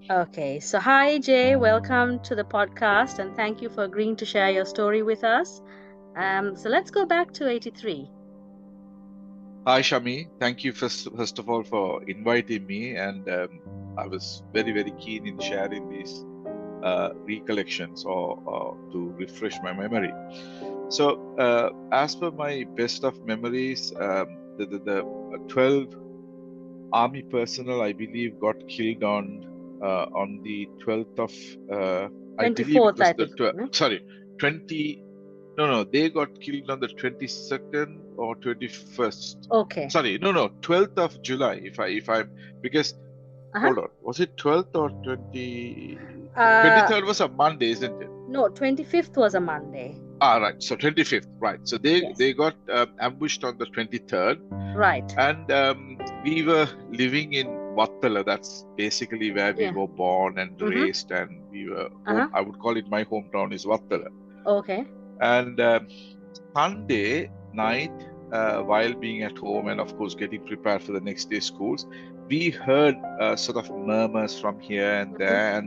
Okay, so hi Jay, welcome to the podcast and thank you for agreeing to share your story with us. So let's go back to 83. Hi, Shami. Thank you first of all for inviting me, and I was very keen in sharing these recollections or to refresh my memory. So, as per my best of memories, the 12 army personnel, I believe, got killed on the 12th of I believe it 24th, was I the think. 12th. Sorry, 20. No, they got killed on the 22nd or 21st. Okay. Sorry, no, 12th of July. If I because Uh-huh. hold on, was it 12th or 20? Uh, 23rd was a Monday, isn't it? no, 25th was a Monday. Right. So 25th, right? So Yes. they got ambushed on the 23rd, Right. and we were living in Wattala. That's basically where we Yeah. were born and Mm-hmm. raised, and we were Uh-huh. home. I would call it my hometown is Wattala. Okay. And Sunday night, while being at home and of course getting prepared for the next day's schools, we heard sort of murmurs from here and Mm-hmm. there. And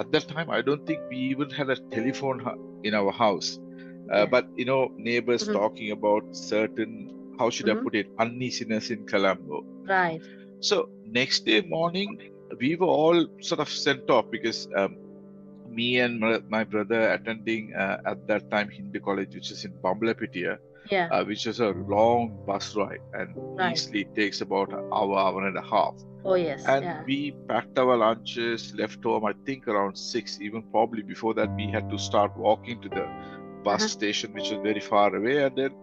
at that time, I don't think we even had a telephone in our house. Yeah. But neighbors Mm-hmm. talking about certain, how should I put it, uneasiness in Colombo. Right. So next day morning, we were all sort of sent off because me and my brother attending at that time Hindu college, which is in Bambalapitiya, Yeah. which is a long bus ride, and Right. easily it takes about an hour and a half. Oh, yes. And Yeah. we packed our lunches, left home, I think around 6, even probably before that, we had to start walking to the bus Uh-huh. station, which was very far away. And then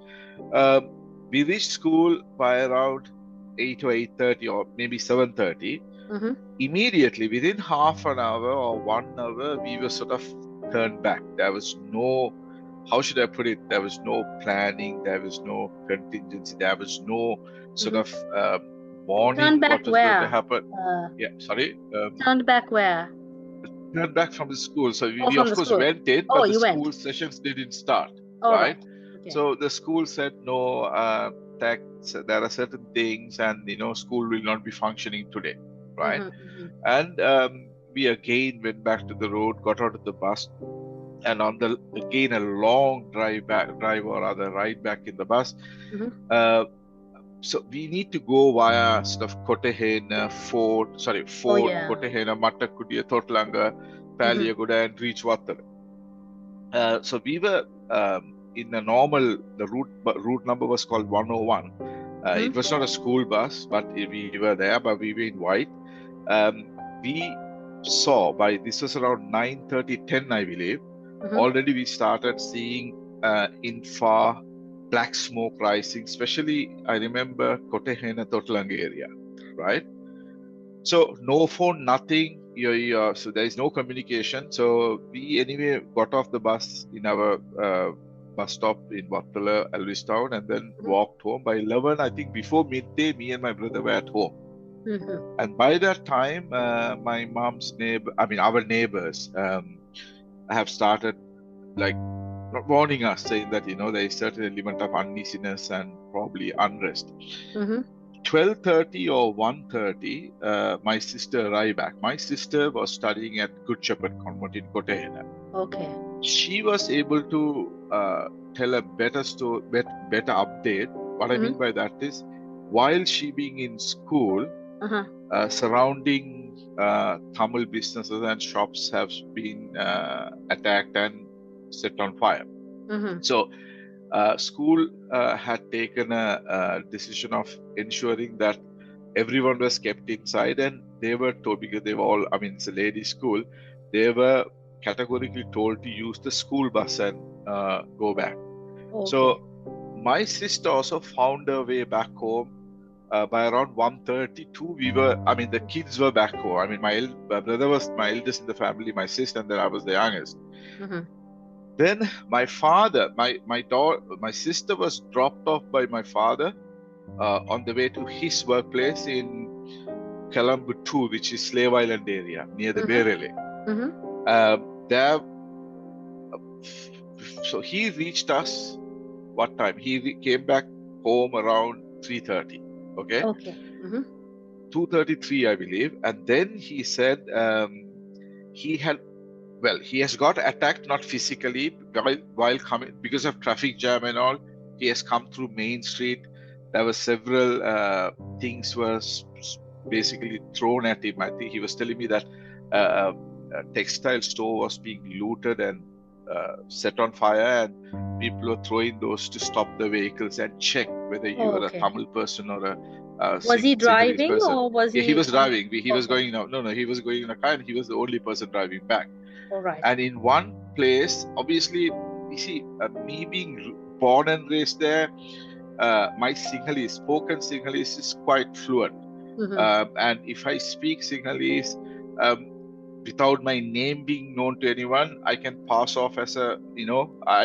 um, we reached school by around 8 or 8:30 or maybe 7:30. Mm-hmm. Immediately, within half an hour or 1 hour, we were sort of turned back. There was no, how should I put it? There was no planning, there was no contingency, there was no sort Mm-hmm. of warning Turned back what was going to where? happen. Yeah, sorry. Turned back where? Turned back from the school. So Oh, we from of the course school. went in, Oh, but the you went. school sessions didn't start, All right? right. Okay. So the school said no, that there are certain things, and school will not be functioning today, right? Mm-hmm. Mm-hmm. And we again went back to the road, got out of the bus, and on the again a long drive or rather ride back in the bus. Mm-hmm. So we need to go via sort of Kotehena, Fort, Oh, yeah. Kotehena, Mattakudiya, Totlanga, Mm-hmm. Paliaguda, and reach Wattala. So we were in a normal, the route number was called 101. Mm-hmm. It was not a school bus, but we were there, but we were in white. We saw this was around 9:30, 10, I believe. Mm-hmm. Already we started seeing in far black smoke rising, especially I remember Kotehena Totlang area, right? So no phone, nothing. So there is no communication. So we anyway got off the bus in our bus stop in Wattala, Elvistown, and then walked home. By 11, I think before midday, me and my brother were at home. Mm-hmm. And by that time, my mom's our neighbors have started like warning us, saying that there is certain element of uneasiness and probably unrest. Mm-hmm. 12:30 or 1:30, my sister arrived back. My sister was studying at Good Shepherd Convent in Kotehena. Okay. She was able to tell a better story, better update. What I mean by that is, while she being in school, surrounding Tamil businesses and shops have been attacked and set on fire. Mm-hmm. So school had taken a decision of ensuring that everyone was kept inside, and they were told, because they were all, it's a ladies' school, they were categorically told to use the school bus and go back. Okay. So my sister also found her way back home. By around 1:32, the kids were back home. My brother was my eldest in the family, my sister, and then I was the youngest. Mm-hmm. Then my father, my sister was dropped off by my father on the way to his workplace in Colombo 2, which is Slave Island area near the Berele. There, so he reached us. What time? He came back home around 3:30. Okay. Okay. 2:33, I believe. And then he said he has got attacked, not physically, while coming because of traffic jam and all. He has come through Main Street. There were several things were basically thrown at him. I think he was telling me that a textile store was being looted and set on fire, and people were throwing those to stop the vehicles and check whether you were a Okay. Tamil person or a Was he Sinhalese driving person. or was Yeah, he he was on? driving. He was Okay. going no, he was going in a car, and he was the only person driving back. All right. And in one place, obviously, you see, me being born and raised there, my Sinhalese, spoken Sinhalese is quite fluent. And if I speak Sinhalese without my name being known to anyone, I can pass off as I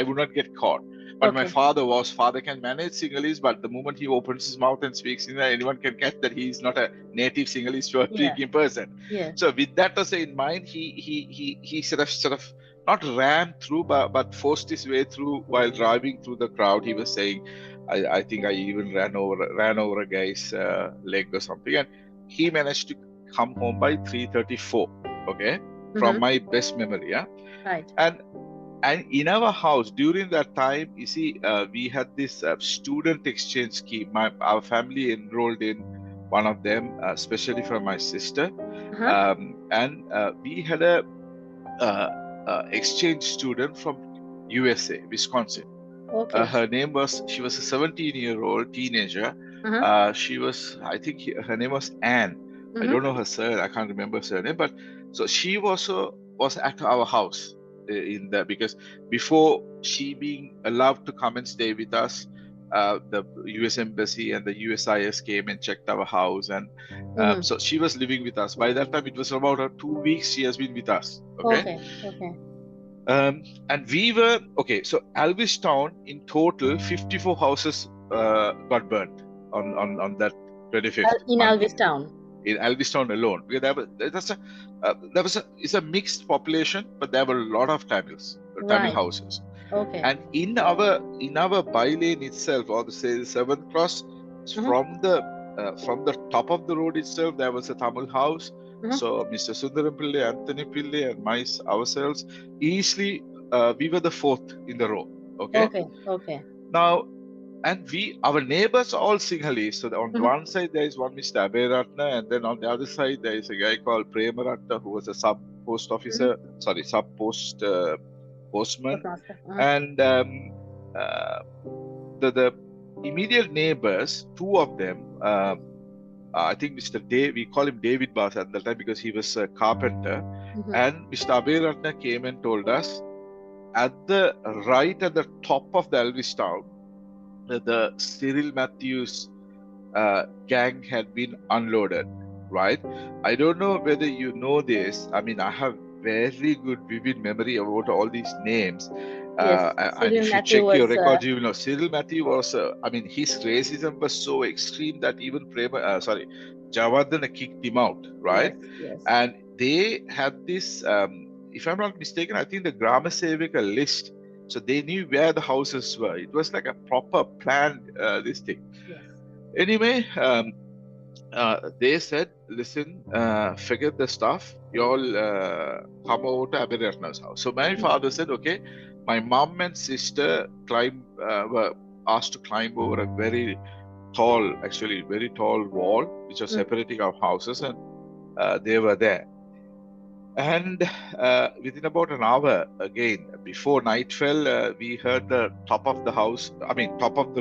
would not get caught. But my father can manage Sinhalese, but the moment he opens his mouth and speaks, anyone can catch that he is not a native Sinhalese speaking person. Yes. So with that also in mind, he sort of not ran through, but forced his way through while driving through the crowd. He was saying, I think I even ran over a guy's leg or something, and he managed to come home by 3:34. Okay, from my best memory, yeah. Right. And in our house during that time, you see, we had this student exchange scheme. Our family enrolled in one of them, especially for my sister, and we had a exchange student from USA, Wisconsin. Okay. She was a 17-year-old teenager. She was, I think her name was Anne. I don't know her surname. I can't remember her surname, but so she was at our house because before she being allowed to come and stay with us, the U.S. Embassy and the USIS came and checked our house, and so she was living with us. By that time, it was about 2 weeks she has been with us. Okay. And we were so Alvistown in total 54 houses got burnt on that 25th in Alvistown. In Alvistown alone, because it's a mixed population, but there were a lot of Tamil houses. Okay. And in our bylane itself, or the 7th cross, from the top of the road itself, there was a Tamil house. So Mr. Sundaram Pillai, Anthony Pillai, and ourselves, easily we were the 4th in the row. Okay. Now, and our neighbors all Sinhalese. So on one side there is one Mr. Abhiratna, and then on the other side there is a guy called Premaratta, who was a sub post officer, sub post postman, and the immediate neighbors, two of them. I think we call him David Bass at that time because he was a carpenter. And Mr. Abhiratna came and told us at the top of the Alvistown, the Cyril Matthews gang had been unloaded, right? I don't know whether you know this. I mean, I have very good vivid memory about all these names. And if you check your records, you know Cyril Matthew was. His racism was so extreme that even Javardhana kicked him out, right? Yes. And they had this. If I'm not mistaken, I think the Grama Sevika list. So they knew where the houses were. It was like a proper planned this thing. Yes. Anyway, they said, listen, forget the stuff. You all come over to Abhiratna's house. So my father said, okay. My mom and sister were asked to climb over a very tall wall, which was separating our houses, and they were there. And within about an hour, again, before night fell, we heard the top of the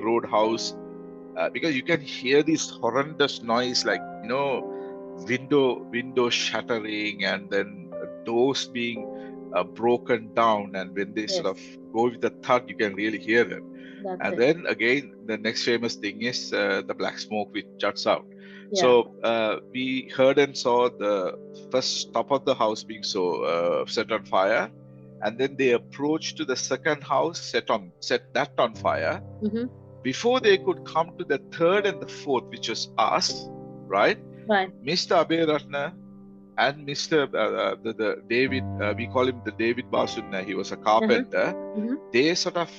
road house, because you can hear this horrendous noise, like, window shattering, and then doors being broken down. And when they sort of go with a thud, you can really hear them. Then again, the next famous thing is the black smoke which juts out. Yeah. So we heard and saw the first top of the house being set on fire, and then they approached to the second house, set that on fire. Before they could come to the 3rd and the 4th, which was us, right? Right. Mr. Abhiratna and Mr. The David, we call him the David Basunna, he was a carpenter. They sort of,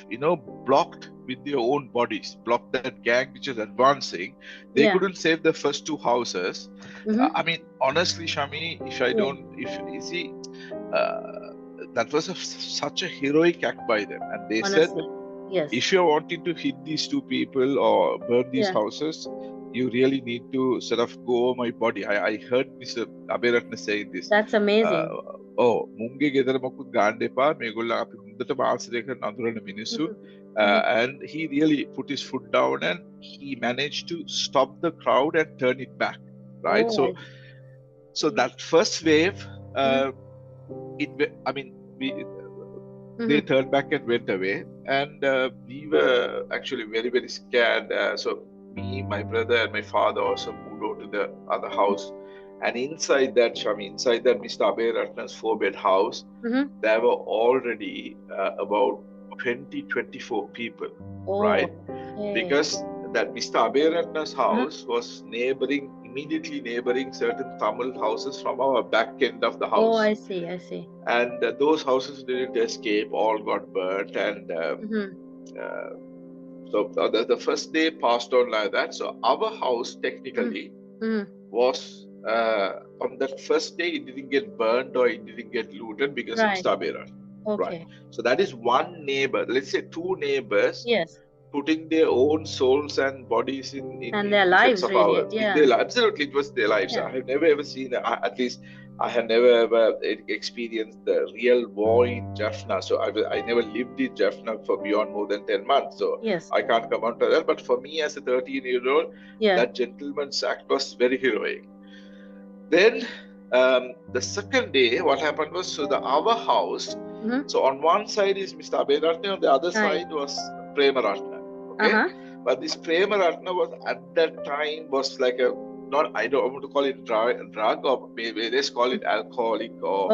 blocked with their own bodies, blocked that gang which is advancing. They couldn't save the first two houses. I mean, honestly, Shami, you see, that was such a heroic act by them. And they said, if you're wanting to hit these two people or burn these houses, you really need to sort of go over my body. I heard Mr. Abhiratna saying this. That's amazing. Munge gedara makut ganda epa megolla api hondata maasare karana andurana minisu. And he really put his foot down and he managed to stop the crowd and turn it back, right? So that first wave, they turned back and went away, and we were actually very, very scared. So me, my brother, and my father also moved over to the other house. And inside that, Mr. Abhay Ratna's 4-bed house, there were already about 24 people, right? Because that Mr. Abhay Ratna's house was immediately neighboring certain Tamil houses from our back end of the house. Oh, I see. And those houses didn't escape, all got burnt. And so the first day passed on like that. So our house technically was, on that first day, it didn't get burned or it didn't get looted because of Mr. Abhay Ratna. Right. So that is one neighbor, let's say two neighbors, putting their own souls and bodies in their lives, really. Absolutely, it was their lives. I have never ever seen, at least I have never ever experienced the real war in Jaffna. So I never lived in Jaffna for beyond more than 10 months. So I can't come on to that. But for me as a 13-year-old, that gentleman's act was very heroic. Then the second day, what happened was, so our house, so on one side is Mr. Abhay Ratna, on the other side was Prema Ratna. Okay? But this Prema Ratna was at that time was like I don't want to call it drug, or maybe let's call it alcoholic or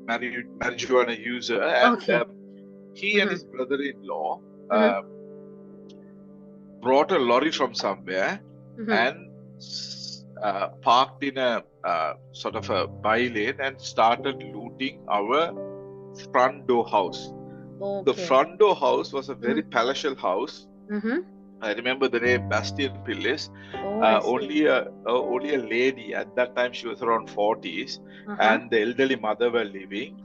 marijuana user. And he and his brother-in-law brought a lorry from somewhere and parked in a sort of a by-lane and started looting our front door house. The front door house was a very palatial house. I remember the name Bastian Pillis. Only a lady, at that time she was around 40s, and the elderly mother were living.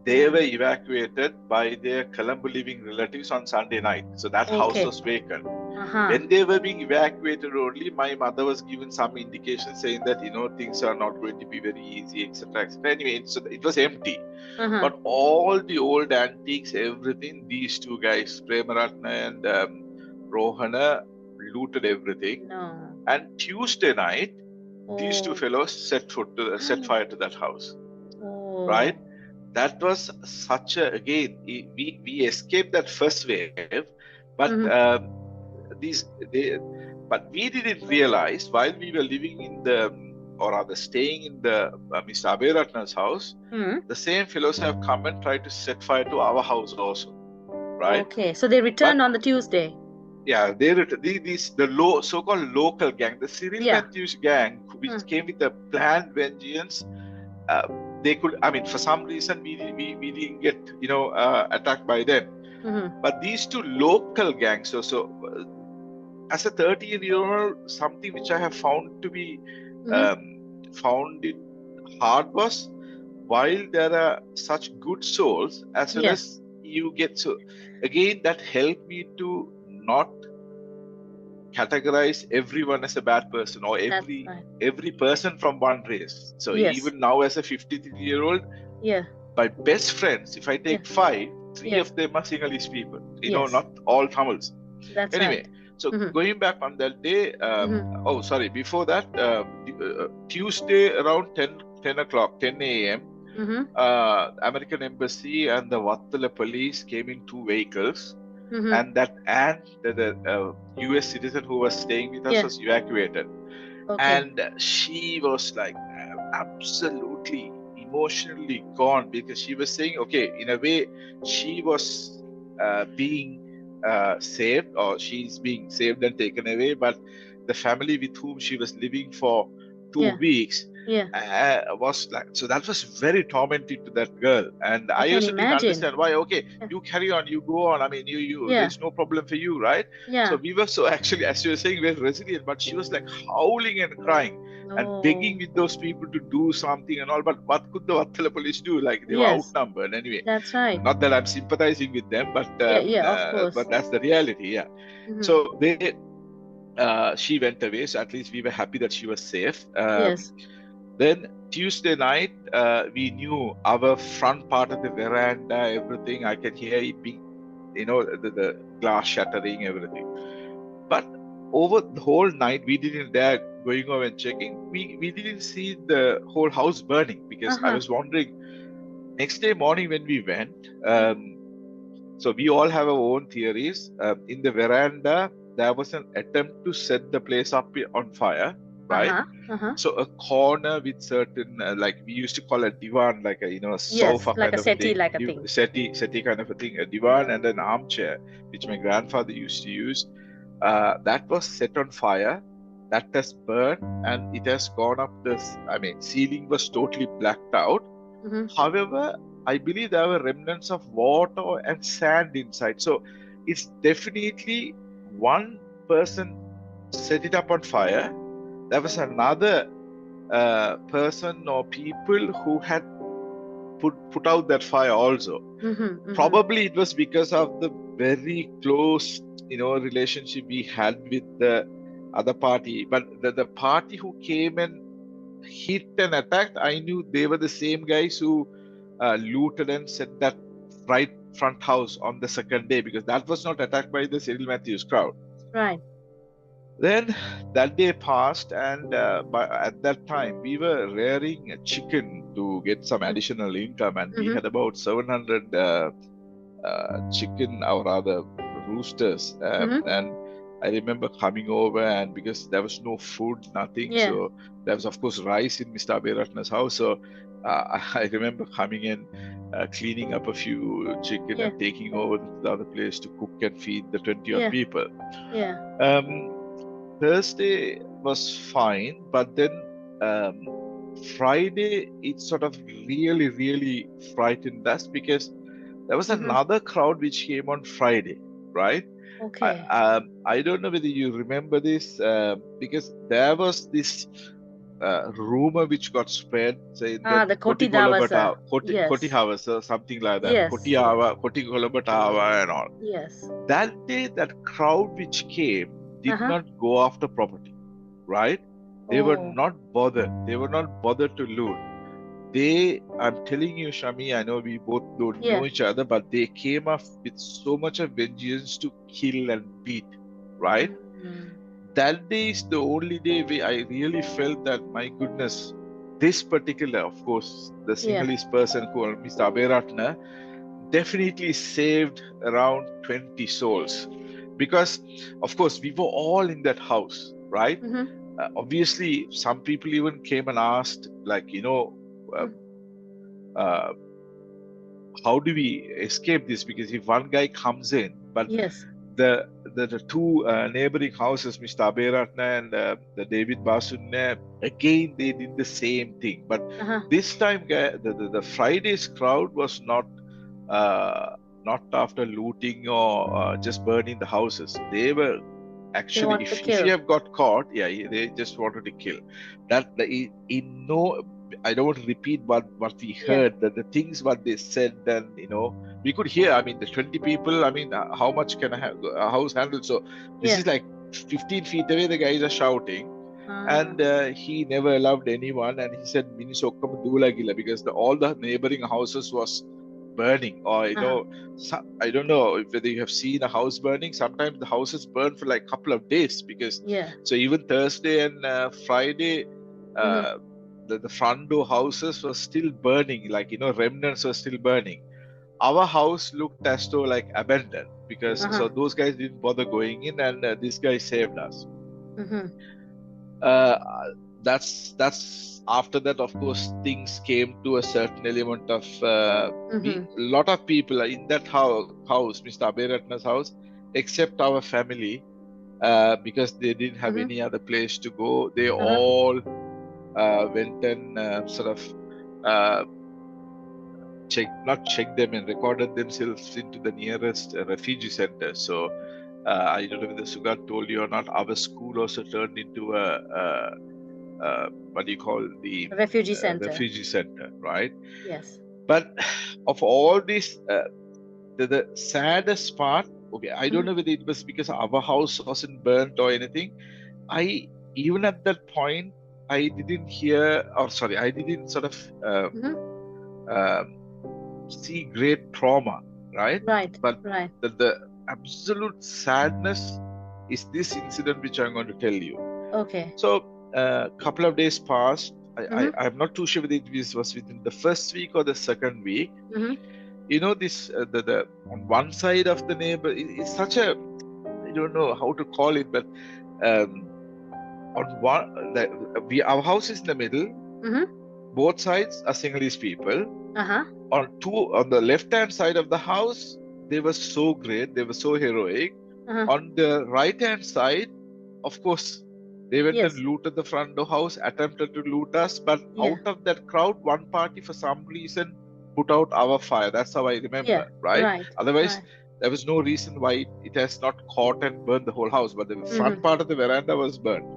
They were evacuated by their Colombo living relatives on Sunday night. So that house was vacant. When they were being evacuated only, my mother was given some indication saying that, things are not going to be very easy, etc. Anyway, so it was empty. But all the old antiques, everything, these two guys, Premaratna and Rohana, looted everything. And Tuesday night, these two fellows set fire to that house. Right? That was such a, again, we escaped that first wave, but but we didn't realize while we were living in or rather staying in the Mr. Abhay Ratna's house, the same fellows have come and tried to set fire to our house also, right? Okay, so they returned on the Tuesday. Yeah, they returned. The so-called local gang, the Cyril Matthews gang, which came with a planned vengeance. They could, for some reason we didn't get attacked by them. But these two local gangs, so as a 30-year-old, something which I have found to be found it hard was, while there are such good souls, as well as you get, so again that helped me to not categorize everyone as a bad person or every person from one race. So even now as a 53-year-old, my best friends, if I take 5, 3 of them are Sinhalese people, not all Tamils. That's anyway, so going back on that day, before that, Tuesday around 10 a.m., American Embassy and the Wattala police came in 2 vehicles, and the US citizen who was staying with us was evacuated. And she was like absolutely emotionally gone, because she was saying, okay, in a way she was being saved, or she's being saved and taken away, but the family with whom she was living for 2 Yeah. weeks. Yeah. Was like, so that was very tormenting to that girl, and I I can also didn't imagine. understand why. Okay, Yeah. you carry on, you go on. I mean, you Yeah. there's no problem for you, right? So Yeah. we were so actually, as you were saying, very resilient, but she was like howling and crying and Oh. begging with those people to do something and all. But what could the Wattala police do? Like, they were Yes. outnumbered anyway. That's right. Not that I'm sympathizing with them, Yeah. Yeah. Of course. but that's the reality. Yeah. Mm-hmm. So she went away. So at least we were happy that she was safe. Yes. Then Tuesday night, we knew our front part of the veranda, everything. I can hear it being, the glass shattering, everything. But over the whole night, we didn't dare going over and checking. We didn't see the whole house burning, because I Uh-huh. was wondering. Next day morning when we went, so we all have our own theories. In the veranda, there was an attempt to set the place up on fire, right? Uh-huh. Uh-huh. So a corner with certain, like we used to call a divan, like a Yes. sofa Like a kind of a settee, thing, like a thing. settee kind of a thing, a divan and an armchair, which my grandfather used to use. That was set on fire. That has burned and it has gone up this. I mean, ceiling was totally blacked out. Mm-hmm. However, I believe there were remnants of water and sand inside. So it's definitely one person set it up on fire. There was another person or people who had put out that fire also. Mm-hmm. Mm-hmm. Probably it was because of the very close, relationship we had with the other party. But the party who came and hit and attacked, I knew they were the same guys who looted and set that right front house on the second day, because that was not attacked by the Cyril Matthews crowd. Right. Then that day passed, and at that time we were rearing a chicken to get some additional income, and we had about 700 chicken, or rather roosters, and I remember coming over, and because there was no food, nothing, Yeah. so there was of course rice in Mr. Abiratna's house. So I remember coming in, cleaning up a few chicken Yeah. and taking over to the other place to cook and feed the 20 odd Yeah. people. Yeah. Thursday was fine, but then Friday it sort of really, really frightened us, because there was another crowd which came on Friday, right? Okay. I don't know whether you remember this, because there was this rumor which got spread, saying that The Koti Koti Davasa. Koti Yes. Havasa, something like that. Yes. Koti Hava, Koti Kolabatawa and all. Yes. That day, that crowd which came did not go after property, right? They were not bothered. They were not bothered to loot. I'm telling you, Shami, I know we both don't know each other, but they came up with so much of vengeance to kill and beat, right? That day is the only day where I really felt that, my goodness, this particular, of course, the Sinhalese person called Mr. Abiratna definitely saved around 20 souls. Because, of course, we were all in that house, right? Obviously, some people even came and asked, like, how do we escape this? Because if one guy comes in, but the two neighboring houses, Mr. Abiratna and the David Basunne, again they did the same thing. But this time, the Friday's crowd was not after looting or just burning the houses. They were actually, if you have got caught, they just wanted to kill. I don't want to repeat what we heard, that the things what they said, and we could hear. I mean, the 20 people. I mean, how much can a house handle? So this is like 15 feet away. The guys are shouting, and he never allowed anyone. And he said, "Minisokam dula gila," because all the neighboring houses was burning, or I don't know whether you have seen a house burning. Sometimes the houses burn for like a couple of days, because so even Thursday and Friday, the front door houses were still burning, like remnants were still burning. Our house looked as though like abandoned, because so those guys didn't bother going in, and this guy saved us. That's after that, of course, things came to a certain element of a lot of people in that house, Mr. Abiratna's house, except our family, because they didn't have any other place to go. They all went and sort of not checked them and recorded themselves into the nearest refugee center. So I don't know whether Sugat told you or not, our school also turned into what do you call the Refugee center. refugee center, right? Yes. But of all this, the saddest part, okay, I don't know whether it was because our house wasn't burnt or anything. Even at that point, I didn't sort of um, see great trauma, right? Right. But Right. the absolute sadness is this incident which I'm going to tell you. Okay. So a couple of days passed. I'm not too sure whether it was within the first week or the second week. You know, this the on one side of the neighbor is such a, I don't know how to call it, but on one our house is in the middle. Both sides are Sinhalese people. On the left hand side of the house, they were so great, they were so heroic. On the right hand side, of course, they went and looted the front door house, attempted to loot us, but out of that crowd, one party for some reason put out our fire. That's how I remember, right? Otherwise, there was no reason why it has not caught and burned the whole house, but the front part of the veranda was burned.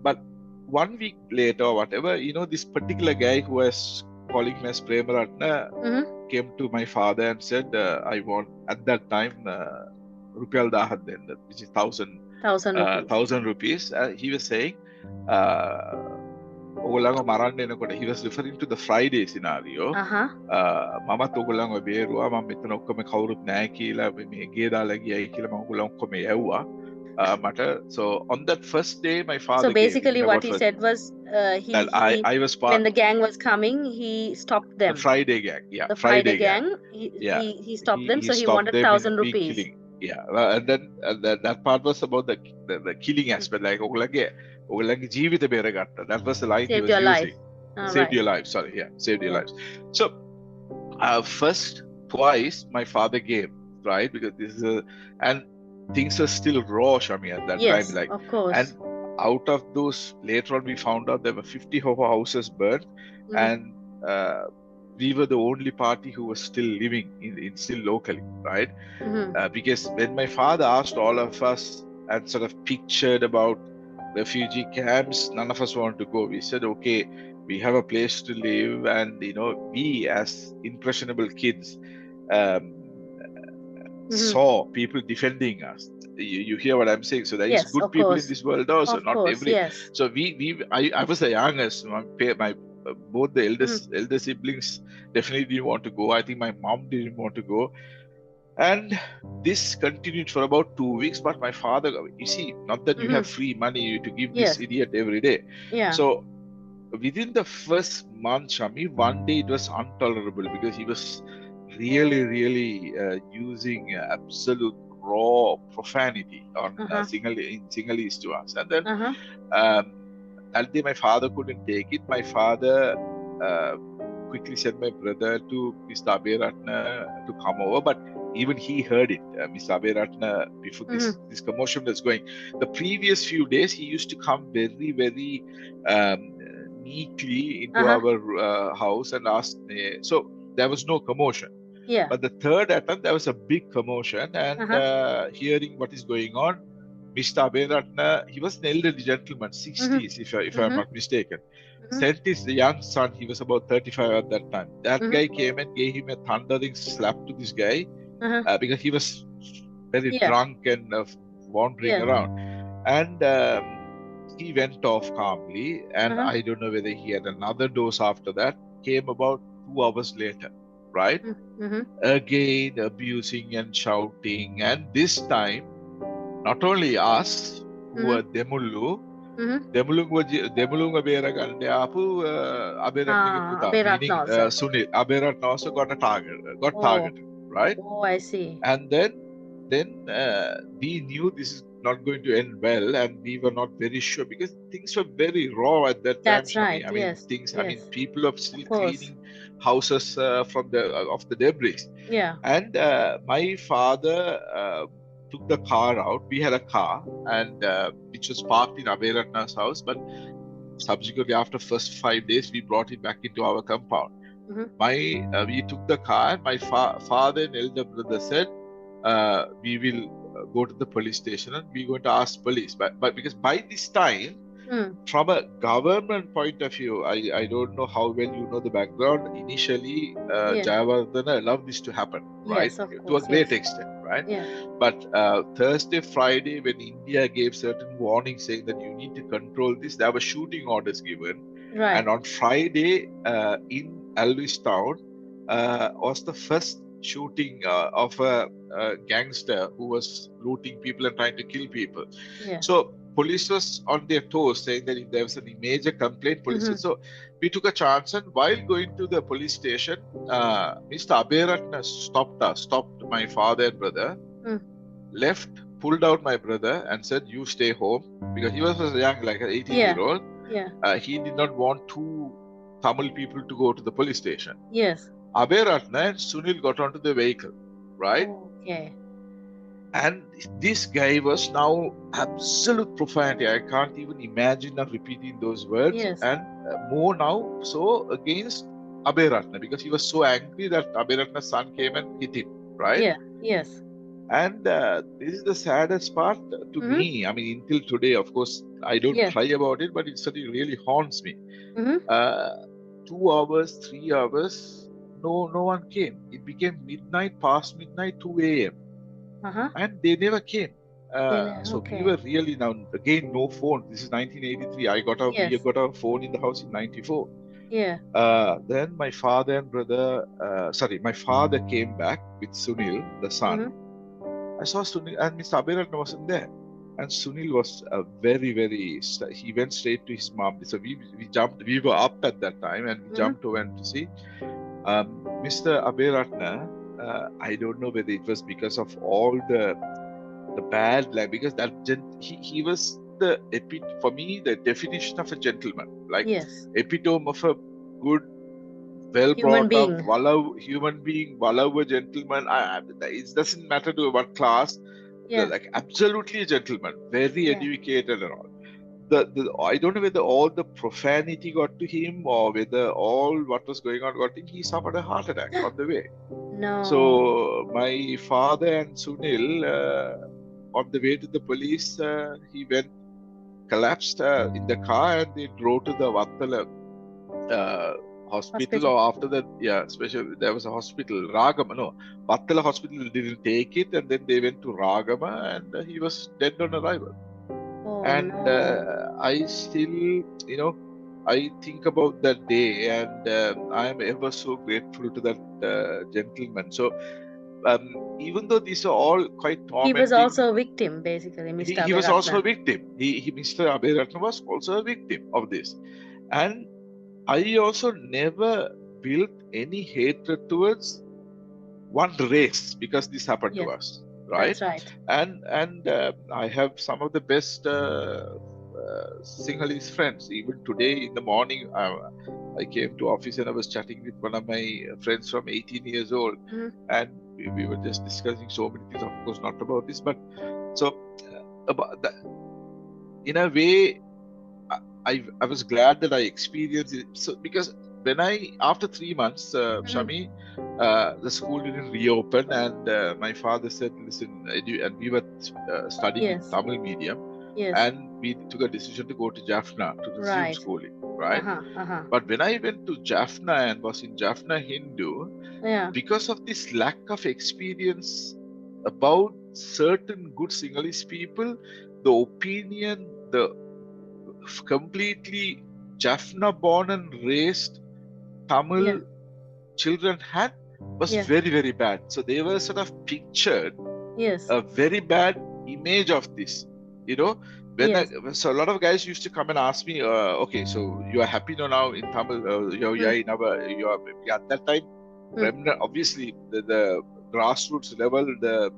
But 1 week later or whatever, you know, this particular guy who was calling me as Premaratna came to my father and said, I want, at that time, Rupial Dahad then, which is 1,000 rupees. He was saying, he was referring to the Friday scenario. Mama Togolang Berua, Mamitano Kome Kaurut Nakila, Geda Lagi, Kilamangulang Kome Ewa. Matter. So on that first day, my father. So basically, what he said was, I was part when the gang was coming, he stopped them. The Friday gang, yeah. The Friday gang. He stopped them. So he wanted 1,000 rupees. Killing. Yeah, and then that part was about the killing aspect, like that was the line he was using. Saved your life. Sorry, yeah, saved your lives. So first twice my father gave, right, because this is and things were still raw, Shami, at that time. Like, of course. And out of those, later on we found out there were 50 of our houses burned, and we were the only party who was still living still locally, right? Because when my father asked all of us and sort of pictured about refugee camps, none of us wanted to go. We said, okay, we have a place to live, and you know, we as impressionable kids saw people defending us. You hear what I'm saying? So there is good people in this world also, not every. So I was the youngest. My both the elder siblings definitely didn't want to go. I think my mom didn't want to go. And this continued for about 2 weeks. But my father, you see, not that you have free money to give this idiot every day. So within the first month, Shami, one day it was intolerable because he was really using absolute raw profanity on Sinhalese to us. And then that day my father couldn't take it. My father quickly sent my brother to Mr. Aberatna to come over, but even he heard it. Mr. Aberatna, before this commotion was going, the previous few days he used to come very meekly into our house and ask. So there was no commotion. But the third attempt, there was a big commotion, and hearing what is going on, Mr. Aberatna, he was an elderly gentleman, 60s, if I'm not mistaken, sent his young son, he was about 35 at that time. That guy came and gave him a thundering slap to this guy because he was very drunk and wandering around. And he went off calmly, and I don't know whether he had another dose after that. Came about 2 hours later, right? Again abusing and shouting, and this time not only us who were Demulu, Demulunga Bera Gande Apu Aberatna Puta, meaning Sunil Aberatna also got targeted, right? Oh, I see. And then we knew this is not going to end well, and we were not very sure because things were very raw at that time. That's right. I mean, I mean, people are still cleaning houses from the debris. Yeah. And my father took the car out. We had a car, and which was parked in Aberatna's house. But subsequently, after first 5 days, we brought it back into our compound. We took the car, and my father and elder brother said, we will go to the police station and we're going to ask police. But because by this time, from a government point of view, I don't know how well you know the background. Initially, Jayawardena allowed this to happen, right? Yes, of To a course, great yes. extent, right? Yeah. But Thursday, Friday, when India gave certain warnings saying that you need to control this, there were shooting orders given. Right. And on Friday, in Alvis town, was the first shooting of a gangster who was looting people and trying to kill people. Yeah. So police was on their toes saying that if there was any major complaint, police was. So we took a chance, and while going to the police station, Mr. Aberatna stopped my father and brother, left, pulled out my brother and said, you stay home, because he was young, like an 18-year-old. Yeah. He did not want two Tamil people to go to the police station. Yes. Aberatna and Sunil got onto the vehicle, right? Okay. And this guy was now absolute profanity. I can't even imagine of repeating those words. Yes. And more now so against Aberatna, because he was so angry that Aberatna's son came and hit him, right? Yeah. Yes. And this is the saddest part to me. I mean, until today, of course, I don't cry about it, but it certainly really haunts me. 2 hours, 3 hours, no one came. It became midnight, past midnight, 2 a.m. And they never came. So we were really, now again, no phone. This is 1983. We got a phone in the house in 94. Yeah. Then my father and brother, my father came back with Sunil, the son. I saw Sunil, and Mr. Aberatna wasn't there. And Sunil was very, very, he went straight to his mom. So we jumped, we were up at that time, and we jumped over to see. Mr. Aberatna, I don't know whether it was because of all the bad, like, because that he was the for me, the definition of a gentleman, like epitome of a good, well brought up, human being, a gentleman. It doesn't matter to what class, like absolutely a gentleman, very educated and all. I don't know whether all the profanity got to him or whether all what was going on got to him. He suffered a heart attack on the way. No. So my father and Sunil, on the way to the police, he collapsed in the car, and they drove to the Wattala hospital. Or after that, there was a hospital, Ragama. No, Wattala hospital didn't take it, and then they went to Ragama, and he was dead on arrival. And I still, I think about that day, and I am ever so grateful to that gentleman. So even though these are all quite tormenting, he was also a victim, basically. Mr. He was also a victim. Mr. Aberatna was also a victim of this. And I also never built any hatred towards one race because this happened to us. Right? That's right. And I have some of the best Sinhalese friends. Even today in the morning, I came to office and I was chatting with one of my friends from 18 years old, and we were just discussing so many things. Of course, not about this, but so about that. In a way, I was glad that I experienced it. So because when after 3 months, Shami, the school didn't reopen, and my father said, listen, and we were studying in Tamil medium, and we took a decision to go to Jaffna to resume schooling, right? But when I went to Jaffna and was in Jaffna Hindu, because of this lack of experience about certain good Sinhalese people, the opinion, the completely Jaffna born and raised Tamil children had was very, very bad. So they were sort of pictured a very bad image of this. So a lot of guys used to come and ask me, okay, so you are happy now in Tamil, you are at that time, obviously the grassroots level, the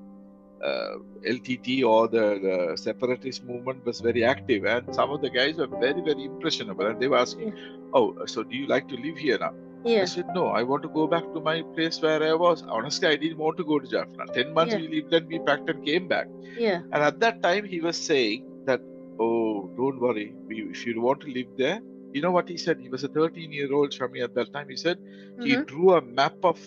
LTT or the separatist movement was very active, and some of the guys were very, very impressionable, and they were asking, oh, so do you like to live here now? I Yeah. said, no, I want to go back to my place where I was. Honestly, I didn't want to go to Jaffna. 10 months Yeah. we lived and we packed and came back. Yeah. And at that time, he was saying that, oh, don't worry. If you want to live there, you know what he said? He was a 13-year-old Shami at that time. He said, he Mm-hmm. drew a map of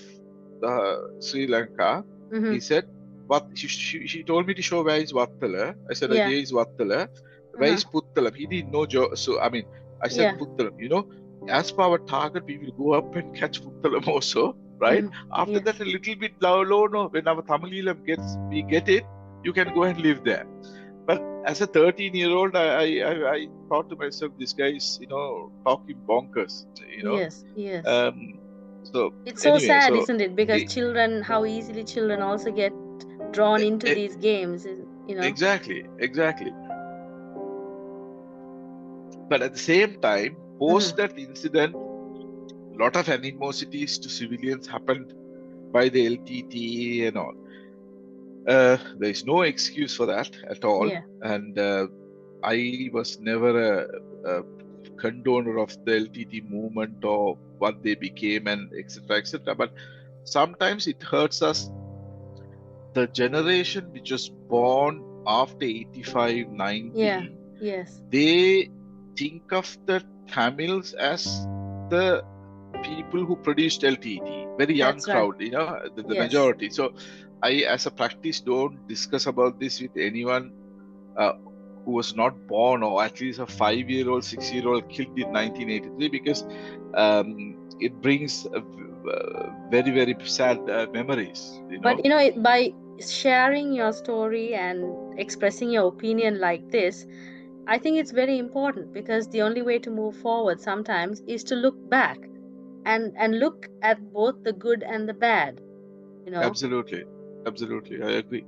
Sri Lanka. Mm-hmm. He said, what she told me to show where is Wattala. I said, Yeah. here is Wattala. Where Uh-huh. is Puttalam? He didn't know. So, I mean, I said Yeah. Puttalam. As per our target, we will go up and catch Puttalam also, right? Mm-hmm. After Yeah. that, a little bit low, no. When our Tamilam we get it, you can go and live there. But as a 13-year-old, I thought to myself, this guy is, talking bonkers, Yes. Yes. Um, so It's so anyway, sad, so isn't it? Because e- children, how easily children also get drawn into e- these games, you know? exactly. But at the same time, post Mm-hmm. that incident, lot of animosities to civilians happened by the LTT and all. There is no excuse for that at all, Yeah. and I was never a condoner of the LTT movement or what they became and etc. etc. But sometimes it hurts us. The generation which was born after 85, Yeah. 90, Yes. they think of the Tamils as the people who produced LTT, very young That's right. crowd, the Yes. majority. So I, as a practice, don't discuss about this with anyone uh, who was not born, or at least a 5-year-old, 6-year-old killed in 1983, because it brings very, very sad memories, But by sharing your story and expressing your opinion like this, I think it's very important because the only way to move forward sometimes is to look back and look at both the good and the bad, you know. Absolutely, absolutely, I agree.